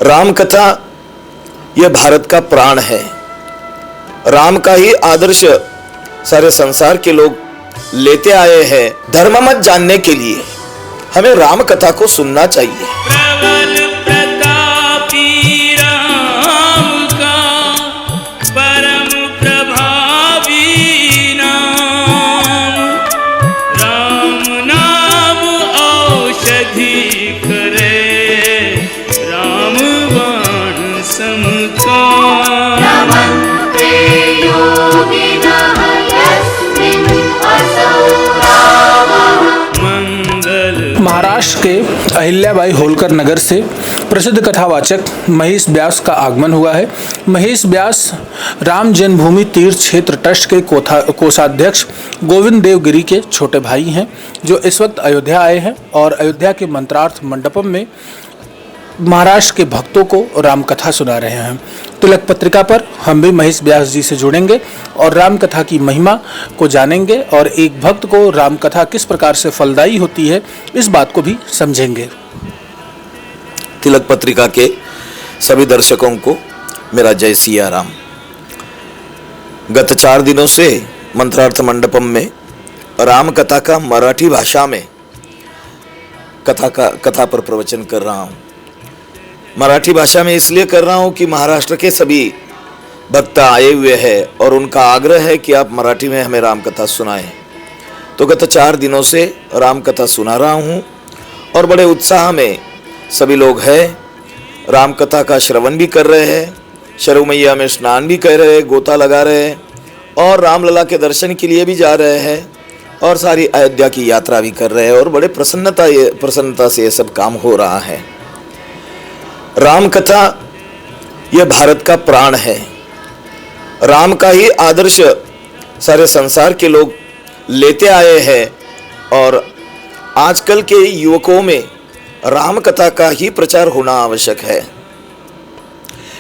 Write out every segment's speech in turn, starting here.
राम कथा यह भारत का प्राण है। राम का ही आदर्श सारे संसार के लोग लेते आए हैं। धर्म मत जानने के लिए हमें राम कथा को सुनना चाहिए। प्रबल प्रतापी राम का परम प्रभावी नाम, राम नाम औषधि करे राम बाण समकाम। नमन्ते योगिनः यस्मिन् असौ रामः। महाराष्ट्र के अहिल्याबाई होलकर नगर से प्रसिद्ध कथावाचक महेश व्यास का आगमन हुआ है। महेश व्यास राम जन्मभूमि तीर्थ क्षेत्र ट्रस्ट के कोषाध्यक्ष गोविंद देव गिरी के छोटे भाई हैं, जो इस वक्त अयोध्या आए हैं और अयोध्या के मंत्रार्थ मंडपम में महाराष्ट्र के भक्तों को राम कथा सुना रहे हैं। तिलक पत्रिका पर हम भी महेश व्यास जी से जुड़ेंगे और राम कथा की महिमा को जानेंगे और एक भक्त को राम कथा किस प्रकार से फलदायी होती है इस बात को भी समझेंगे। तिलक पत्रिका के सभी दर्शकों को मेरा जय सिया राम। गत 4 दिनों से मंत्रार्थ मंडपम में राम कथा का मराठी भाषा में कथा पर प्रवचन कर रहा हूँ। मराठी भाषा में इसलिए कर रहा हूँ कि महाराष्ट्र के सभी भक्त आए हुए हैं और उनका आग्रह है कि आप मराठी में हमें राम कथा सुनाएं। तो गत 4 दिनों से राम कथा सुना रहा हूँ और बड़े उत्साह में सभी लोग हैं। राम कथा का श्रवण भी कर रहे हैं, शरु मैया में स्नान भी कर रहे हैं, गोता लगा रहे हैं और रामलला के दर्शन के लिए भी जा रहे हैं और सारी अयोध्या की यात्रा भी कर रहे हैं और बड़े प्रसन्नता से ये सब काम हो रहा है। राम कथा यह भारत का प्राण है। राम का ही आदर्श सारे संसार के लोग लेते आए हैं और आजकल के युवकों में राम कथा का ही प्रचार होना आवश्यक है,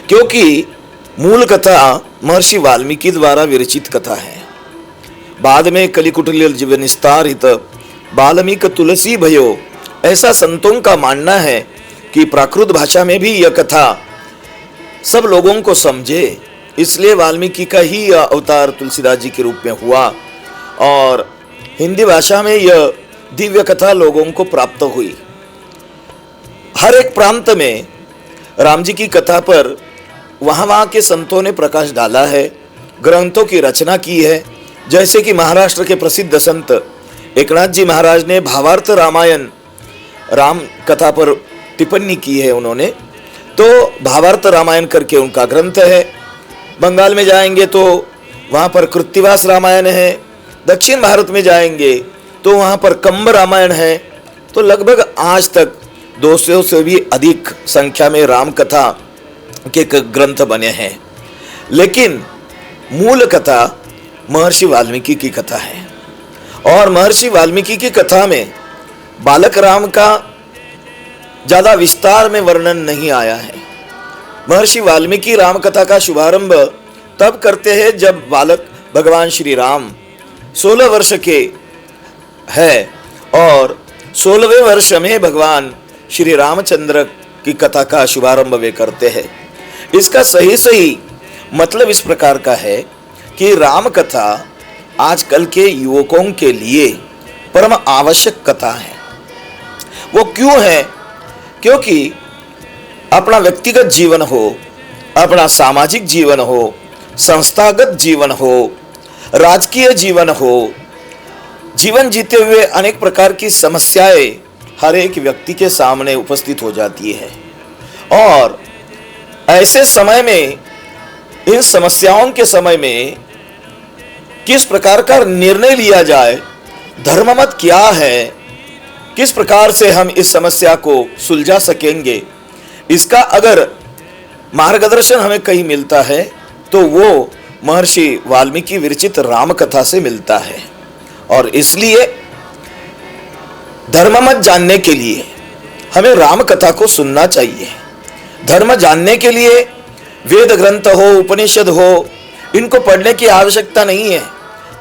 क्योंकि मूल कथा महर्षि वाल्मीकि द्वारा विरचित कथा है। बाद में कलिकुटिल जीवन विस्तारित वाल्मीकि तुलसी भयो, ऐसा संतों का मानना है कि प्राकृत भाषा में भी यह कथा सब लोगों को समझे, इसलिए वाल्मीकि का ही अवतार तुलसीदास जी के रूप में हुआ और हिंदी भाषा में यह दिव्य कथा लोगों को प्राप्त हुई। हर एक प्रांत में राम जी की कथा पर वहाँ के संतों ने प्रकाश डाला है, ग्रंथों की रचना की है। जैसे कि महाराष्ट्र के प्रसिद्ध संत एकनाथ जी महाराज ने भावार्थ रामायण राम कथा पर टिप्पणी की है उन्होंने, तो भावार्थ रामायण करके उनका ग्रंथ है। बंगाल में जाएंगे तो वहाँ पर कृत्तिवास रामायण है, दक्षिण भारत में जाएंगे तो वहाँ पर कंब रामायण है। तो लगभग आज तक 200 से भी अधिक संख्या में राम कथा के ग्रंथ बने हैं, लेकिन मूल कथा महर्षि वाल्मीकि की कथा है। और महर्षि वाल्मीकि की कथा में बालक राम का ज्यादा विस्तार में वर्णन नहीं आया है। महर्षि वाल्मीकि राम कथा का शुभारंभ तब करते हैं जब बालक भगवान श्री राम 16 वर्ष के हैं और 16वें वर्ष में भगवान श्री रामचंद्र की कथा का शुभारंभ वे करते हैं। इसका सही मतलब इस प्रकार का है कि राम कथा आजकल के युवकों के लिए परम आवश्यक कथा है। वो क्यों है? क्योंकि अपना व्यक्तिगत जीवन हो, अपना सामाजिक जीवन हो, संस्थागत जीवन हो, राजकीय जीवन हो, जीवन जीते हुए अनेक प्रकार की समस्याएं हर एक व्यक्ति के सामने उपस्थित हो जाती है और ऐसे समय में, इन समस्याओं के समय में किस प्रकार का निर्णय लिया जाए, धर्ममत क्या है, किस प्रकार से हम इस समस्या को सुलझा सकेंगे, इसका अगर मार्गदर्शन हमें कहीं मिलता है तो वो महर्षि वाल्मीकि विरचित राम कथा से मिलता है। और इसलिए धर्म मत जानने के लिए हमें राम कथा को सुनना चाहिए। धर्म जानने के लिए वेद ग्रंथ हो, उपनिषद हो, इनको पढ़ने की आवश्यकता नहीं है।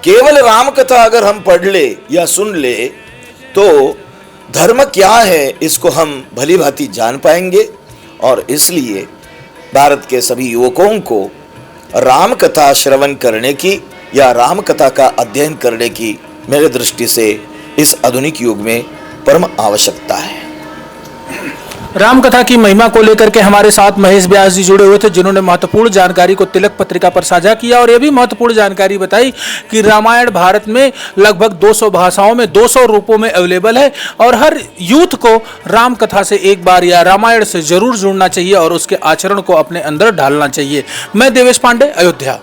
केवल राम कथा अगर हम पढ़ ले या सुन ले तो धर्म क्या है इसको हम भली भांति जान पाएंगे और इसलिए भारत के सभी युवकों को राम कथा श्रवण करने की या राम कथा का अध्ययन करने की मेरे दृष्टि से इस आधुनिक युग में परम आवश्यकता है। राम कथा की महिमा को लेकर के हमारे साथ महेश व्यास जी जुड़े हुए थे, जिन्होंने महत्वपूर्ण जानकारी को तिलक पत्रिका पर साझा किया और यह भी महत्वपूर्ण जानकारी बताई कि रामायण भारत में लगभग 200 भाषाओं में 200 रूपों में अवेलेबल है और हर यूथ को राम कथा से एक बार या रामायण से जरूर जुड़ना चाहिए और उसके आचरण को अपने अंदर ढालना चाहिए। मैं देवेश पांडे, अयोध्या।